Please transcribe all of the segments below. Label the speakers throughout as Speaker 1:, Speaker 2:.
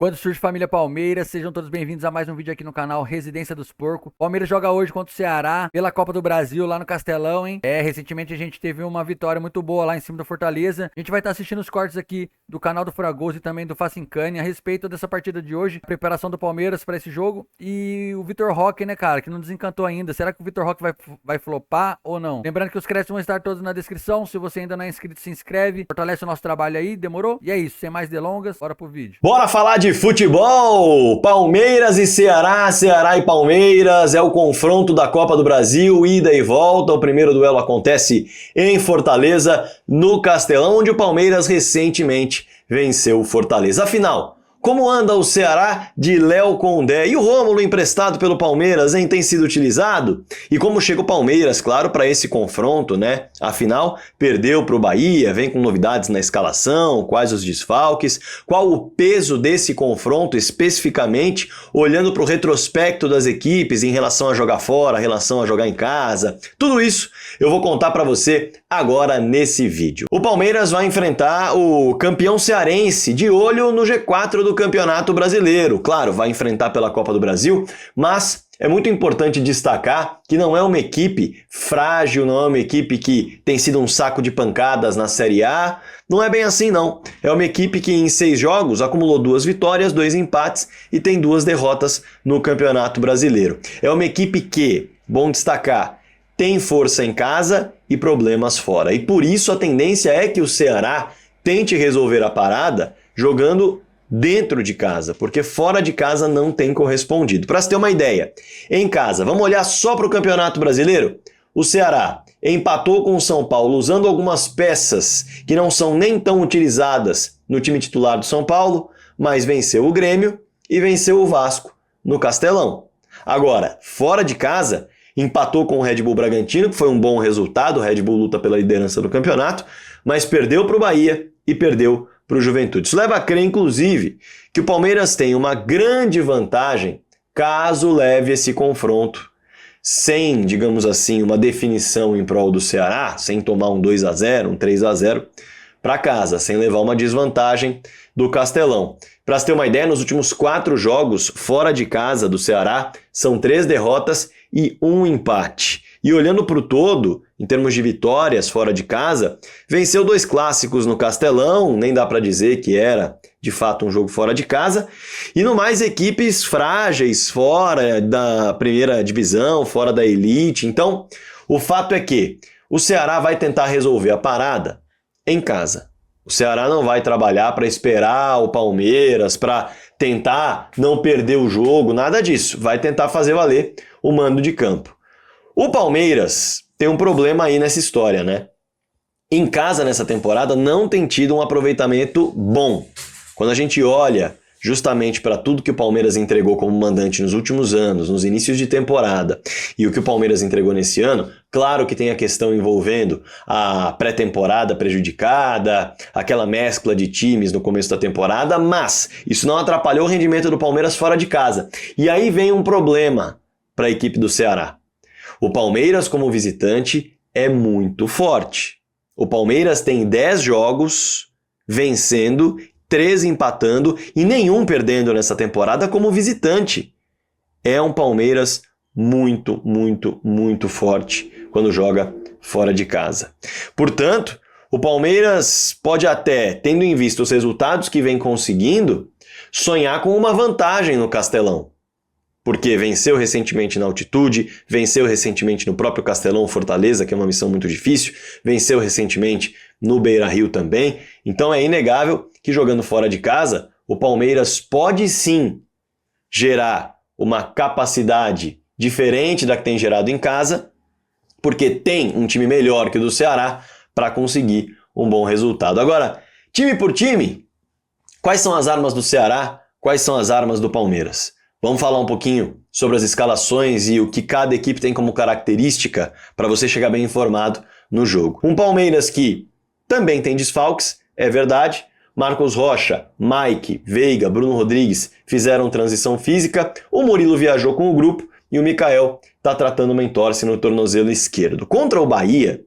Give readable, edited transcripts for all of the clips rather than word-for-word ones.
Speaker 1: Quando surge família Palmeiras, sejam todos bem-vindos a mais um vídeo aqui no canal Residência dos Porcos. Palmeiras joga hoje contra o Ceará pela Copa do Brasil lá no Castelão, hein? Recentemente a gente teve uma vitória muito boa lá em cima do Fortaleza. A gente vai estar assistindo os cortes aqui do canal do Furagoso e também do Facincani a respeito dessa partida de hoje, a preparação do Palmeiras para esse jogo e o Vitor Roque, né, cara, que não desencantou ainda. Será que o Vitor Roque vai flopar ou não? Lembrando que os créditos vão estar todos na descrição. Se você ainda não é inscrito, se inscreve, fortalece o nosso trabalho aí, demorou? E é isso, sem mais delongas, bora pro vídeo.
Speaker 2: Bora falar de futebol! Palmeiras e Ceará, Ceará e Palmeiras, é o confronto da Copa do Brasil, ida e volta. O primeiro duelo acontece em Fortaleza, no Castelão, onde o Palmeiras recentemente venceu o Fortaleza. Afinal, como anda o Ceará de Léo Condé? E o Rômulo emprestado pelo Palmeiras, hein? Tem sido utilizado? E como chega o Palmeiras, claro, para esse confronto, né? Afinal, perdeu para o Bahia, vem com novidades na escalação, quais os desfalques, qual o peso desse confronto especificamente, olhando para o retrospecto das equipes em relação a jogar fora, em relação a jogar em casa. Tudo isso eu vou contar para você agora nesse vídeo. O Palmeiras vai enfrentar o campeão cearense, de olho no G4 do Campeonato Brasileiro. Claro, vai enfrentar pela Copa do Brasil, mas é muito importante destacar que não é uma equipe frágil, não é uma equipe que tem sido um saco de pancadas na Série A. Não é bem assim, não. É uma equipe que em 6 jogos acumulou 2 vitórias, 2 empates e tem 2 derrotas no Campeonato Brasileiro. É uma equipe que, bom destacar, tem força em casa e problemas fora. E por isso a tendência é que o Ceará tente resolver a parada jogando dentro de casa, porque fora de casa não tem correspondido. Para você ter uma ideia, em casa, vamos olhar só para o Campeonato Brasileiro? O Ceará empatou com o São Paulo usando algumas peças que não são nem tão utilizadas no time titular do São Paulo, mas venceu o Grêmio e venceu o Vasco no Castelão. Agora, fora de casa, empatou com o Red Bull Bragantino, que foi um bom resultado, o Red Bull luta pela liderança do campeonato, mas perdeu para o Bahia e perdeu para o Juventude. Isso leva a crer, inclusive, que o Palmeiras tem uma grande vantagem caso leve esse confronto sem, digamos assim, uma definição em prol do Ceará, sem tomar um 2-0, um 3-0 para casa, sem levar uma desvantagem do Castelão. Para você ter uma ideia, nos últimos 4 jogos fora de casa do Ceará, são 3 derrotas e 1 empate. E olhando para o todo, em termos de vitórias fora de casa, venceu 2 clássicos no Castelão, nem dá para dizer que era de fato um jogo fora de casa, e no mais equipes frágeis fora da primeira divisão, fora da elite. Então, o fato é que o Ceará vai tentar resolver a parada em casa. O Ceará não vai trabalhar para esperar o Palmeiras, para tentar não perder o jogo, nada disso. Vai tentar fazer valer o mando de campo. O Palmeiras tem um problema aí nessa história, né? Em casa nessa temporada não tem tido um aproveitamento bom. Quando a gente olha justamente para tudo que o Palmeiras entregou como mandante nos últimos anos, nos inícios de temporada, e o que o Palmeiras entregou nesse ano, claro que tem a questão envolvendo a pré-temporada prejudicada, aquela mescla de times no começo da temporada, mas isso não atrapalhou o rendimento do Palmeiras fora de casa. E aí vem um problema para a equipe do Ceará. O Palmeiras, como visitante, é muito forte. O Palmeiras tem 10 jogos vencendo, 3 empatando e nenhum perdendo nessa temporada como visitante. É um Palmeiras muito, muito, muito forte quando joga fora de casa. Portanto, o Palmeiras pode até, tendo em vista os resultados que vem conseguindo, sonhar com uma vantagem no Castelão. Porque venceu recentemente na altitude, venceu recentemente no próprio Castelão Fortaleza, que é uma missão muito difícil, venceu recentemente no Beira-Rio também. Então é inegável que jogando fora de casa, o Palmeiras pode sim gerar uma capacidade diferente da que tem gerado em casa, porque tem um time melhor que o do Ceará para conseguir um bom resultado. Agora, time por time, quais são as armas do Ceará? Quais são as armas do Palmeiras? Vamos falar um pouquinho sobre as escalações e o que cada equipe tem como característica para você chegar bem informado no jogo. Um Palmeiras que também tem desfalques, é verdade. Marcos Rocha, Mike, Veiga, Bruno Rodrigues fizeram transição física. O Murilo viajou com o grupo e o Mikael está tratando uma entorse no tornozelo esquerdo. Contra o Bahia,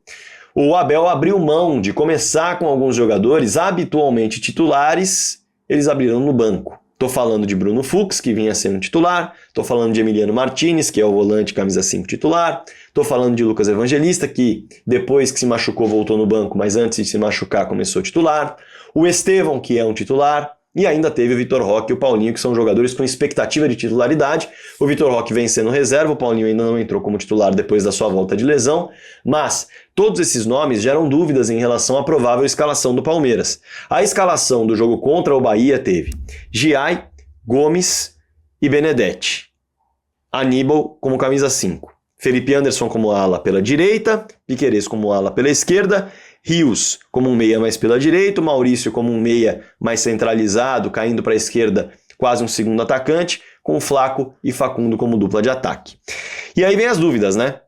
Speaker 2: o Abel abriu mão de começar com alguns jogadores habitualmente titulares, eles abriram no banco. Tô falando de Bruno Fux, que vinha sendo titular. Tô falando de Emiliano Martinez, que é o volante camisa 5 titular. Tô falando de Lucas Evangelista, que depois que se machucou voltou no banco, mas antes de se machucar começou titular. O Estevão, que é um titular. E ainda teve o Vitor Roque e o Paulinho, que são jogadores com expectativa de titularidade. O Vitor Roque vem sendo reserva, o Paulinho ainda não entrou como titular depois da sua volta de lesão. Mas todos esses nomes geram dúvidas em relação à provável escalação do Palmeiras. A escalação do jogo contra o Bahia teve Giai, Gomes e Benedetti. Aníbal como camisa 5. Felipe Anderson como ala pela direita, Piquerez como ala pela esquerda, Rios como um meia mais pela direita, Maurício como um meia mais centralizado, caindo para a esquerda, quase um segundo atacante, com Flaco e Facundo como dupla de ataque. E aí vem as dúvidas, né?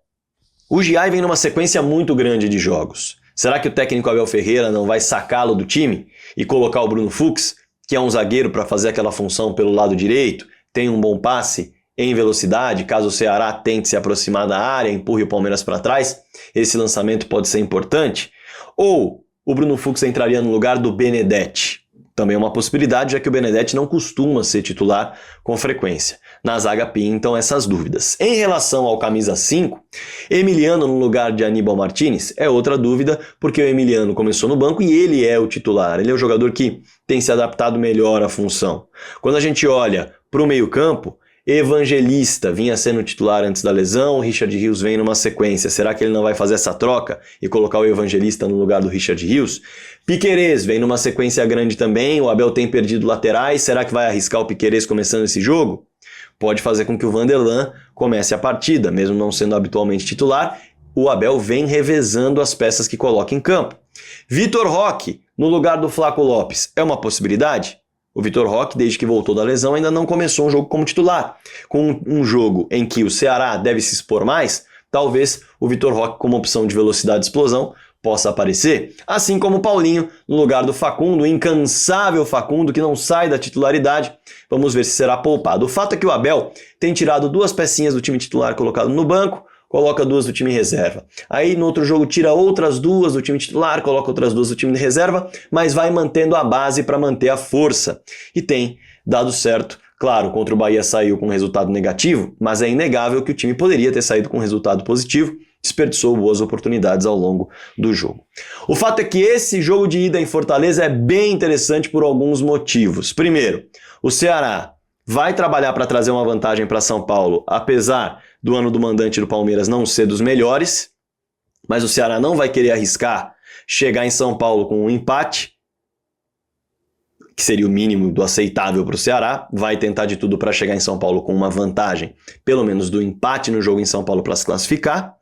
Speaker 2: O Giai vem numa sequência muito grande de jogos. Será que o técnico Abel Ferreira não vai sacá-lo do time e colocar o Bruno Fux, que é um zagueiro para fazer aquela função pelo lado direito, tem um bom passe em velocidade, caso o Ceará tente se aproximar da área, empurre o Palmeiras para trás, esse lançamento pode ser importante? Ou o Bruno Fux entraria no lugar do Benedetti? Também é uma possibilidade, já que o Benedetti não costuma ser titular com frequência. Na zaga pintam essas dúvidas. Em relação ao camisa 5, Emiliano no lugar de Aníbal Martinez é outra dúvida, porque o Emiliano começou no banco e ele é o titular. Ele é o jogador que tem se adaptado melhor à função. Quando a gente olha para o meio-campo, Evangelista vinha sendo titular antes da lesão, o Richard Rios vem numa sequência. Será que ele não vai fazer essa troca e colocar o Evangelista no lugar do Richard Rios? Piquerez vem numa sequência grande também, o Abel tem perdido laterais, será que vai arriscar o Piquerez começando esse jogo? Pode fazer com que o Vanderlan comece a partida, mesmo não sendo habitualmente titular, o Abel vem revezando as peças que coloca em campo. Vitor Roque no lugar do Flaco Lopes é uma possibilidade? O Vitor Roque, desde que voltou da lesão, ainda não começou um jogo como titular. Com um jogo em que o Ceará deve se expor mais, talvez o Vitor Roque, como opção de velocidade e explosão, possa aparecer. Assim como o Paulinho, no lugar do Facundo, o incansável Facundo, que não sai da titularidade. Vamos ver se será poupado. O fato é que o Abel tem tirado 2 pecinhas do time titular colocado no banco, coloca 2 do time reserva. Aí no outro jogo tira outras 2 do time titular, coloca outras 2 do time de reserva, mas vai mantendo a base para manter a força. E tem dado certo. Claro, contra o Bahia saiu com resultado negativo, mas é inegável que o time poderia ter saído com resultado positivo, desperdiçou boas oportunidades ao longo do jogo. O fato é que esse jogo de ida em Fortaleza é bem interessante por alguns motivos. Primeiro, o Ceará vai trabalhar para trazer uma vantagem para São Paulo, apesar do ano do mandante do Palmeiras não ser dos melhores, mas o Ceará não vai querer arriscar chegar em São Paulo com um empate, que seria o mínimo do aceitável para o Ceará, vai tentar de tudo para chegar em São Paulo com uma vantagem, pelo menos do empate no jogo em São Paulo para se classificar.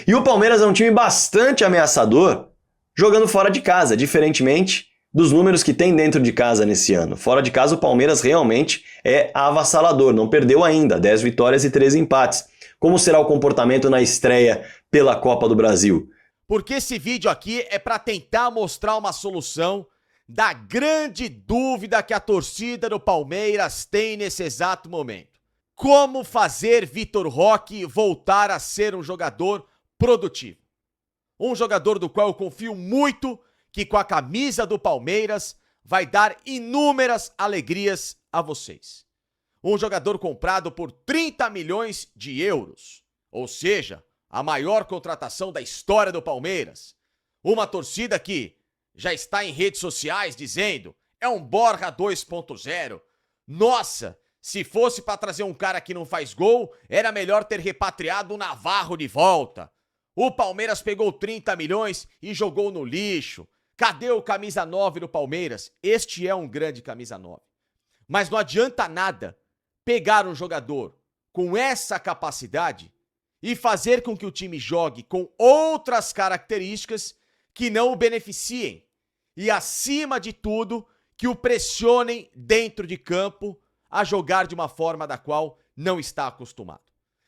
Speaker 2: E o Palmeiras é um time bastante ameaçador jogando fora de casa, diferentemente dos números que tem dentro de casa nesse ano. Fora de casa o Palmeiras realmente é avassalador, não perdeu ainda, 10 vitórias e 13 empates. Como será o comportamento na estreia pela Copa do Brasil?
Speaker 3: Porque esse vídeo aqui é para tentar mostrar uma solução da grande dúvida que a torcida do Palmeiras tem nesse exato momento. Como fazer Vitor Roque voltar a ser um jogador produtivo? Um jogador do qual eu confio muito que com a camisa do Palmeiras vai dar inúmeras alegrias a vocês. Um jogador comprado por 30 milhões de euros, ou seja, a maior contratação da história do Palmeiras. Uma torcida que já está em redes sociais dizendo é um Borja 2.0. Nossa, se fosse para trazer um cara que não faz gol, era melhor ter repatriado o Navarro de volta. O Palmeiras pegou 30 milhões e jogou no lixo. Cadê o camisa 9 do Palmeiras? Este é um grande camisa 9. Mas não adianta nada pegar um jogador com essa capacidade e fazer com que o time jogue com outras características que não o beneficiem. E, acima de tudo, que o pressionem dentro de campo a jogar de uma forma da qual não está acostumado.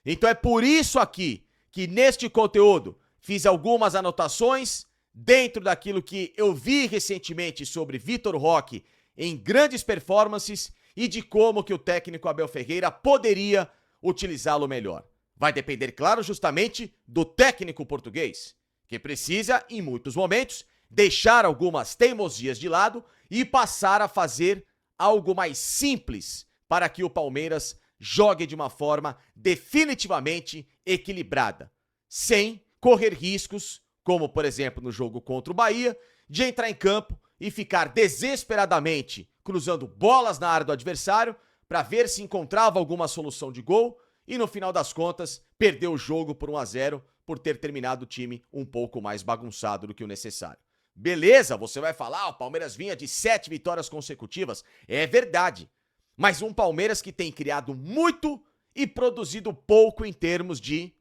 Speaker 3: Então é por isso aqui que neste conteúdo fiz algumas anotações dentro daquilo que eu vi recentemente sobre Vitor Roque em grandes performances e de como que o técnico Abel Ferreira poderia utilizá-lo melhor. Vai depender, claro, justamente do técnico português, que precisa, em muitos momentos, deixar algumas teimosias de lado e passar a fazer algo mais simples para que o Palmeiras jogue de uma forma definitivamente equilibrada, sem correr riscos, como por exemplo no jogo contra o Bahia, de entrar em campo e ficar desesperadamente cruzando bolas na área do adversário para ver se encontrava alguma solução de gol e no final das contas perdeu o jogo por 1-0 por ter terminado o time um pouco mais bagunçado do que o necessário. Beleza, você vai falar, o Palmeiras vinha de 7 vitórias consecutivas. É verdade, mas um Palmeiras que tem criado muito e produzido pouco em termos de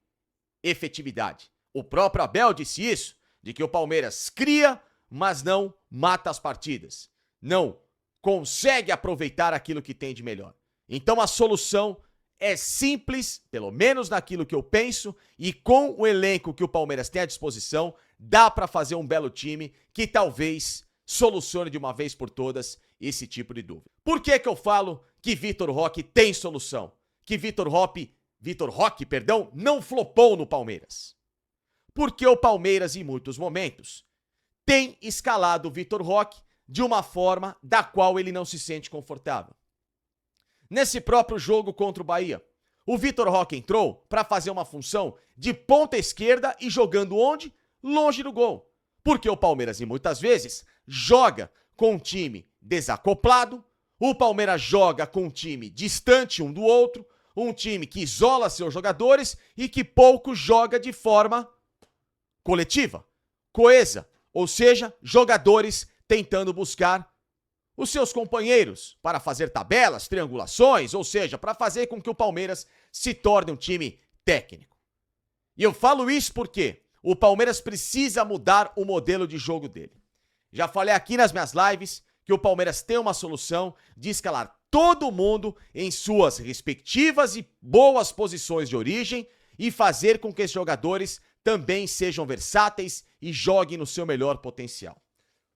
Speaker 3: efetividade. O próprio Abel disse isso, de que o Palmeiras cria, mas não mata as partidas. Não consegue aproveitar aquilo que tem de melhor. Então a solução é simples, pelo menos naquilo que eu penso, e com o elenco que o Palmeiras tem à disposição, dá para fazer um belo time que talvez solucione de uma vez por todas esse tipo de dúvida. Por que eu falo que Vitor Roque tem solução? Que Vitor Roque, não flopou no Palmeiras. Porque o Palmeiras, em muitos momentos, tem escalado o Vitor Roque de uma forma da qual ele não se sente confortável. Nesse próprio jogo contra o Bahia, o Vitor Roque entrou para fazer uma função de ponta esquerda e jogando onde? Longe do gol. Porque o Palmeiras, muitas vezes, joga com um time desacoplado, o Palmeiras joga com um time distante um do outro, um time que isola seus jogadores e que pouco joga de forma coletiva, coesa, ou seja, jogadores tentando buscar os seus companheiros para fazer tabelas, triangulações, ou seja, para fazer com que o Palmeiras se torne um time técnico. E eu falo isso porque o Palmeiras precisa mudar o modelo de jogo dele. Já falei aqui nas minhas lives que o Palmeiras tem uma solução de escalar todo mundo em suas respectivas e boas posições de origem e fazer com que esses jogadores também sejam versáteis e joguem no seu melhor potencial.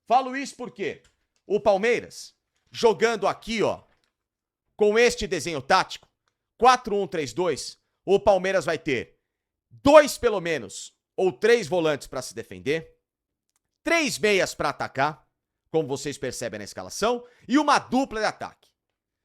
Speaker 3: Falo isso porque o Palmeiras, jogando aqui, ó, com este desenho tático, 4-1-3-2, o Palmeiras vai ter 2 pelo menos, ou 3 volantes para se defender, 3 meias para atacar, como vocês percebem na escalação, e uma dupla de ataque.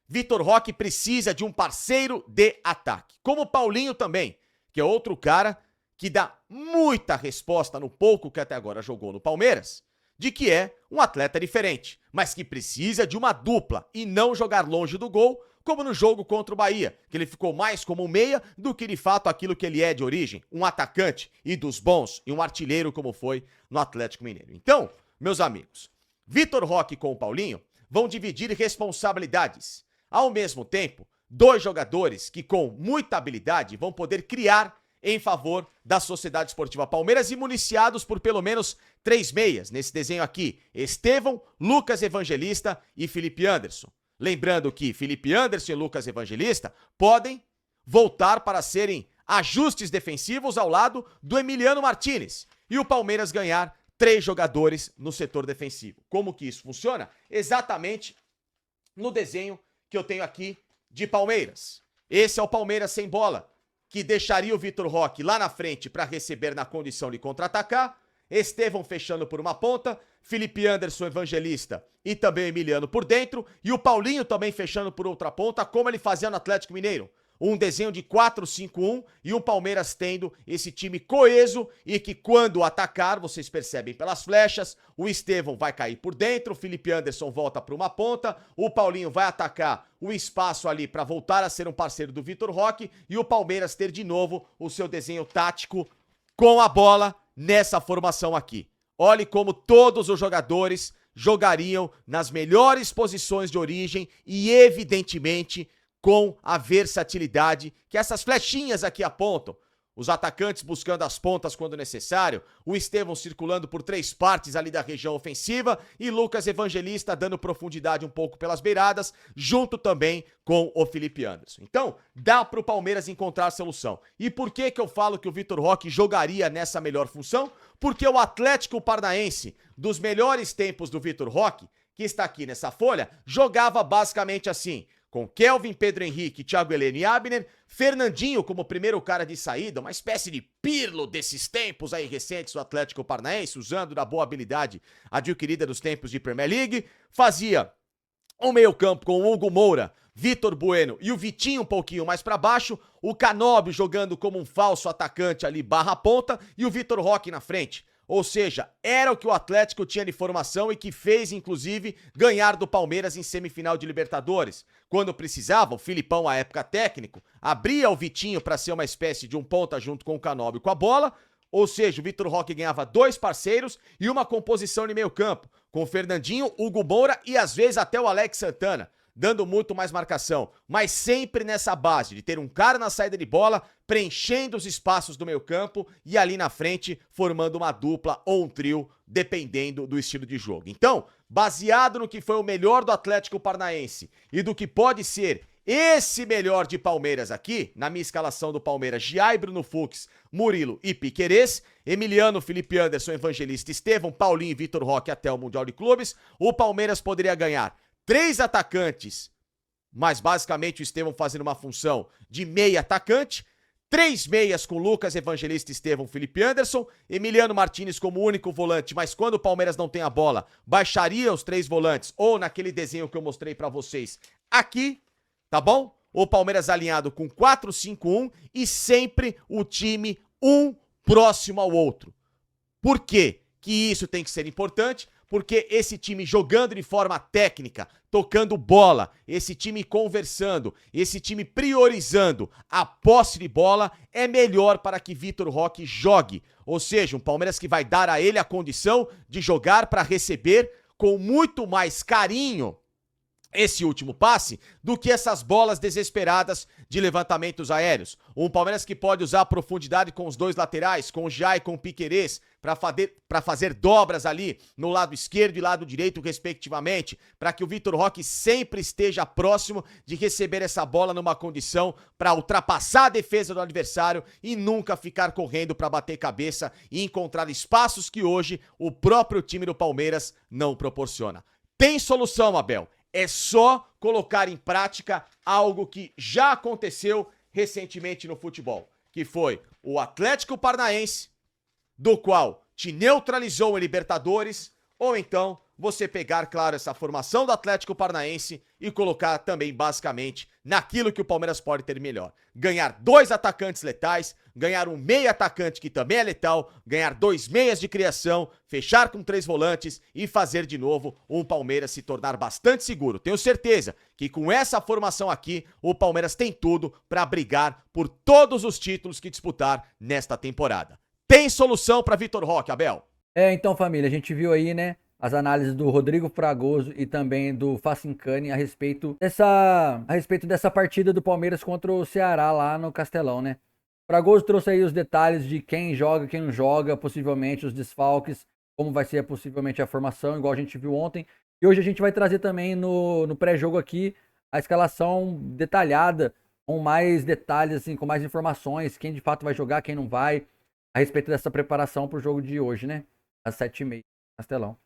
Speaker 3: Vitor Roque precisa de um parceiro de ataque, como o Paulinho também, que é outro cara que dá muita resposta no pouco que até agora jogou no Palmeiras, de que é um atleta diferente, mas que precisa de uma dupla e não jogar longe do gol, como no jogo contra o Bahia, que ele ficou mais como um meia do que de fato aquilo que ele é de origem, um atacante e dos bons e um artilheiro como foi no Atlético Mineiro. Então, meus amigos, Vitor Roque com o Paulinho vão dividir responsabilidades. Ao mesmo tempo, 2 jogadores que com muita habilidade vão poder criar em favor da Sociedade Esportiva Palmeiras e municiados por pelo menos 3 meias, nesse desenho aqui, Estevão, Lucas Evangelista e Felipe Anderson. Lembrando que Felipe Anderson e Lucas Evangelista podem voltar para serem ajustes defensivos ao lado do Emiliano Martínez e o Palmeiras ganhar 3 jogadores no setor defensivo. Como que isso funciona? Exatamente no desenho que eu tenho aqui de Palmeiras. Esse é o Palmeiras sem bola, que deixaria o Vitor Roque lá na frente para receber na condição de contra-atacar, Estevão fechando por uma ponta, Felipe Anderson, Evangelista e também o Emiliano por dentro, e o Paulinho também fechando por outra ponta, como ele fazia no Atlético Mineiro. Um desenho de 4-5-1 e o Palmeiras tendo esse time coeso e que quando atacar, vocês percebem pelas flechas, o Estevão vai cair por dentro, o Felipe Anderson volta para uma ponta, o Paulinho vai atacar o espaço ali para voltar a ser um parceiro do Vitor Roque e o Palmeiras ter de novo o seu desenho tático com a bola nessa formação aqui. Olhe como todos os jogadores jogariam nas melhores posições de origem e evidentemente com a versatilidade que essas flechinhas aqui apontam. Os atacantes buscando as pontas quando necessário, o Estevão circulando por 3 partes ali da região ofensiva e Lucas Evangelista dando profundidade um pouco pelas beiradas, junto também com o Felipe Anderson. Então, dá para o Palmeiras encontrar solução. E por que eu falo que o Vitor Roque jogaria nessa melhor função? Porque o Atlético Paranaense, dos melhores tempos do Vitor Roque, que está aqui nessa folha, jogava basicamente assim: com Kelvin, Pedro Henrique, Thiago Heleno e Abner, Fernandinho como primeiro cara de saída, uma espécie de Pirlo desses tempos aí recentes do Atlético Paranaense, usando da boa habilidade adquirida dos tempos de Premier League, fazia O meio-campo com o Hugo Moura, Vitor Bueno e o Vitinho um pouquinho mais para baixo, o Canóbio jogando como um falso atacante ali barra ponta e o Vitor Roque na frente. Ou seja, era o que o Atlético tinha de formação e que fez, inclusive, ganhar do Palmeiras em semifinal de Libertadores. Quando precisava, o Filipão, à época técnico, abria o Vitinho para ser uma espécie de um ponta junto com o Canóbio com a bola. Ou seja, o Vitor Roque ganhava 2 parceiros e uma composição de meio campo, com o Fernandinho, Hugo Moura e às vezes até o Alex Santana, dando muito mais marcação, mas sempre nessa base de ter um cara na saída de bola, preenchendo os espaços do meio campo e ali na frente formando uma dupla ou um trio, dependendo do estilo de jogo. Então, baseado no que foi o melhor do Atlético Paranaense e do que pode ser esse melhor de Palmeiras aqui, na minha escalação do Palmeiras, Giai, Bruno Fux, Murilo e Piquerez, Emiliano, Felipe Anderson, Evangelista, Estevão, Paulinho e Vitor Roque até o Mundial de Clubes, o Palmeiras poderia ganhar 3 atacantes, mas basicamente o Estevão fazendo uma função de meia atacante, 3 meias com Lucas, Evangelista, Estevão, Felipe Anderson, Emiliano Martinez como único volante, mas quando o Palmeiras não tem a bola, baixaria os 3 volantes, ou naquele desenho que eu mostrei pra vocês aqui, tá bom? O Palmeiras alinhado com 4-5-1 e sempre o time um próximo ao outro. Por quê que isso tem que ser importante? Porque esse time jogando de forma técnica, tocando bola, esse time conversando, esse time priorizando a posse de bola, é melhor para que Vitor Roque jogue. Ou seja, um Palmeiras que vai dar a ele a condição de jogar para receber com muito mais carinho esse último passe do que essas bolas desesperadas de levantamentos aéreos. Um Palmeiras que pode usar a profundidade com os 2 laterais, com o Jai e com o Piquerez, para fazer dobras ali no lado esquerdo e lado direito, respectivamente, para que o Vitor Roque sempre esteja próximo de receber essa bola numa condição para ultrapassar a defesa do adversário e nunca ficar correndo para bater cabeça e encontrar espaços que hoje o próprio time do Palmeiras não proporciona. Tem solução, Abel. É só colocar em prática algo que já aconteceu recentemente no futebol, que foi o Atlético Paranaense, do qual te neutralizou em Libertadores, ou então você pegar, claro, essa formação do Atlético Paranaense e colocar também, basicamente, naquilo que o Palmeiras pode ter melhor. Ganhar 2 atacantes letais, ganhar um meia atacante que também é letal, ganhar 2 meias de criação, fechar com 3 volantes e fazer de novo um Palmeiras se tornar bastante seguro. Tenho certeza que com essa formação aqui, o Palmeiras tem tudo para brigar por todos os títulos que disputar nesta temporada. Tem solução para Vitor Roque, Abel?
Speaker 1: Então, família, a gente viu aí, né, as análises do Rodrigo Fragoso e também do Facincani a respeito dessa partida do Palmeiras contra o Ceará lá no Castelão, né? Fragoso trouxe aí os detalhes de quem joga, quem não joga, possivelmente os desfalques, como vai ser possivelmente a formação, igual a gente viu ontem. E hoje a gente vai trazer também no pré-jogo aqui a escalação detalhada, com mais detalhes, assim, com mais informações, quem de fato vai jogar, quem não vai, a respeito dessa preparação para o jogo de hoje, né? Às 7h30, Castelão.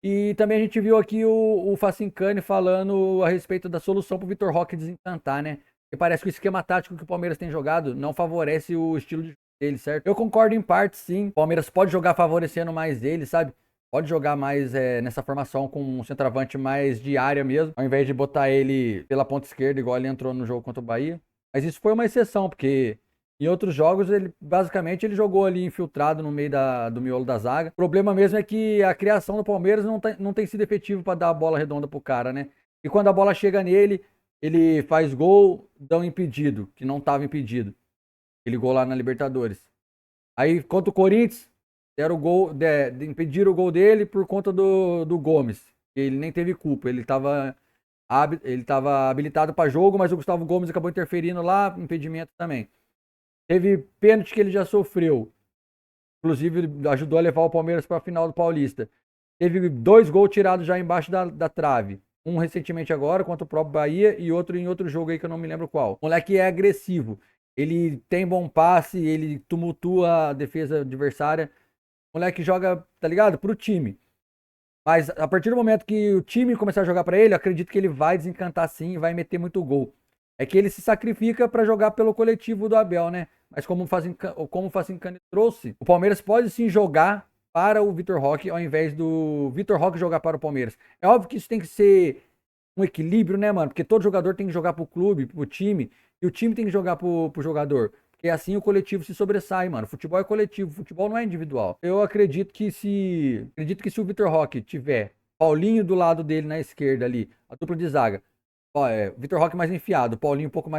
Speaker 1: E também a gente viu aqui o Facincani falando a respeito da solução para o Vitor Roque desencantar, né? E parece que o esquema tático que o Palmeiras tem jogado não favorece o estilo de jogo dele, certo? Eu concordo em parte, sim. O Palmeiras pode jogar favorecendo mais ele, sabe? Pode jogar mais nessa formação com um centroavante mais de área mesmo, ao invés de botar ele pela ponta esquerda, igual ele entrou no jogo contra o Bahia. Mas isso foi uma exceção, porque em outros jogos, ele jogou ali infiltrado no meio do miolo da zaga. O problema mesmo é que a criação do Palmeiras não tem sido efetivo para dar a bola redonda pro cara, né? E quando a bola chega nele, ele faz gol, dá um impedido, que não estava impedido. Aquele gol lá na Libertadores. Aí, contra o Corinthians, impediram o gol dele por conta do Gomes. Ele nem teve culpa, ele estava habilitado para jogo, mas o Gustavo Gomes acabou interferindo lá, impedimento também. Teve pênalti que ele já sofreu. Inclusive, ajudou a levar o Palmeiras para a final do Paulista. Teve 2 gols tirados já embaixo da trave. Um recentemente agora, contra o próprio Bahia, e outro em outro jogo aí que eu não me lembro qual. O moleque é agressivo. Ele tem bom passe, ele tumultua a defesa adversária. O moleque joga, tá ligado? Pro time. Mas a partir do momento que o time começar a jogar para ele, eu acredito que ele vai desencantar sim e vai meter muito gol. É que ele se sacrifica para jogar pelo coletivo do Abel, né? Mas como o Facincani trouxe, o Palmeiras pode sim jogar para o Vitor Roque, ao invés do Vitor Roque jogar para o Palmeiras. É óbvio que isso tem que ser um equilíbrio, né, mano? Porque todo jogador tem que jogar pro clube, pro time, e o time tem que jogar pro jogador. Porque assim o coletivo se sobressai, mano. Futebol é coletivo, futebol não é individual. Eu acredito que se o Vitor Roque tiver Paulinho do lado dele na esquerda ali, a dupla de zaga, ó, Vitor Roque mais enfiado, Paulinho um pouco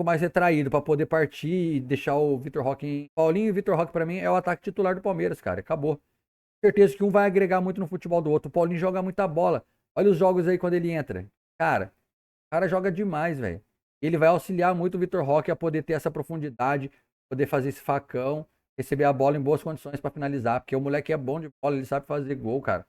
Speaker 1: mais retraído pra poder partir e deixar o Vitor Roque Paulinho e Vitor Roque pra mim é o ataque titular do Palmeiras, cara. Acabou. Certeza que um vai agregar muito no futebol do outro. O Paulinho joga muita bola. Olha os jogos aí quando ele entra. Cara, o cara joga demais, velho. Ele vai auxiliar muito o Vitor Roque a poder ter essa profundidade, poder fazer esse facão, receber a bola em boas condições pra finalizar, porque o moleque é bom de bola, ele sabe fazer gol, cara.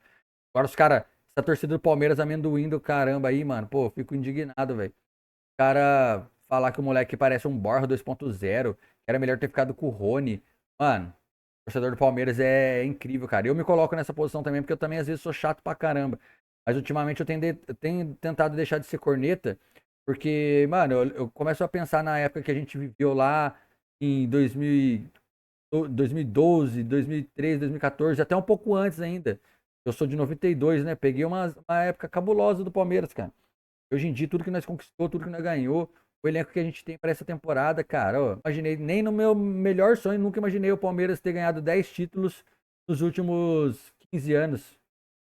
Speaker 1: Agora os caras, essa torcida do Palmeiras amendoim do caramba aí, mano. Pô, eu fico indignado, velho. O cara falar que o moleque parece um Borja 2.0, que era melhor ter ficado com o Rony. Mano, o torcedor do Palmeiras é incrível, cara. Eu me coloco nessa posição também, porque eu também às vezes sou chato pra caramba. Mas ultimamente eu tenho tentado deixar de ser corneta, porque, mano, eu começo a pensar na época que a gente viveu lá em 2012, 2013, 2014, até um pouco antes ainda. Eu sou de 92, né? Peguei uma época cabulosa do Palmeiras, cara. Hoje em dia, tudo que nós conquistou, tudo que nós ganhou, o elenco que a gente tem para essa temporada, cara, ó, imaginei, nem no meu melhor sonho, nunca imaginei o Palmeiras ter ganhado 10 títulos nos últimos 15 anos,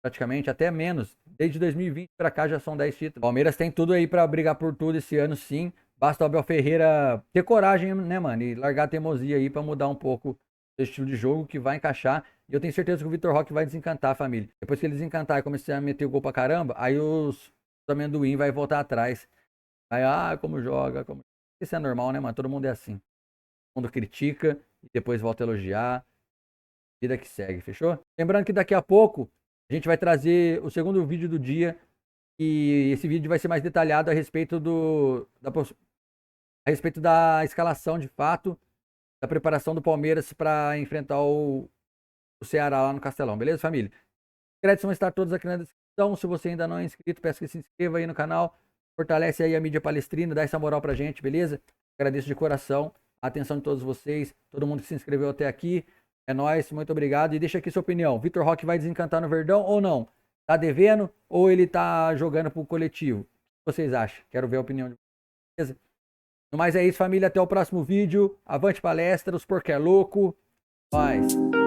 Speaker 1: praticamente, até menos. Desde 2020 para cá já são 10 títulos. O Palmeiras tem tudo aí para brigar por tudo esse ano, sim. Basta o Abel Ferreira ter coragem, né, mano, e largar a teimosia aí para mudar um pouco o estilo de jogo que vai encaixar. E eu tenho certeza que o Vitor Roque vai desencantar a família. Depois que ele desencantar e começar a meter o gol pra caramba, aí os amendoim vai voltar atrás. Aí, como joga, como... Isso é normal, né, mano? Todo mundo é assim. Todo mundo critica e depois volta a elogiar. Vida que segue, fechou? Lembrando que daqui a pouco a gente vai trazer o segundo vídeo do dia. E esse vídeo vai ser mais detalhado a respeito da escalação de fato, da preparação do Palmeiras para enfrentar o Ceará lá no Castelão, beleza, família? Os créditos vão estar todos aqui na descrição. Se você ainda não é inscrito, peço que se inscreva aí no canal. Fortalece aí a mídia palestrina, dá essa moral pra gente, beleza? Agradeço de coração a atenção de todos vocês, todo mundo que se inscreveu até aqui. É nóis, muito obrigado. E deixa aqui sua opinião. Vitor Roque vai desencantar no Verdão ou não? Tá devendo ou ele tá jogando pro coletivo? O que vocês acham? Quero ver a opinião de vocês, beleza? No mais é isso, família. Até o próximo vídeo. Avante palestra, os porco é louco. Nós.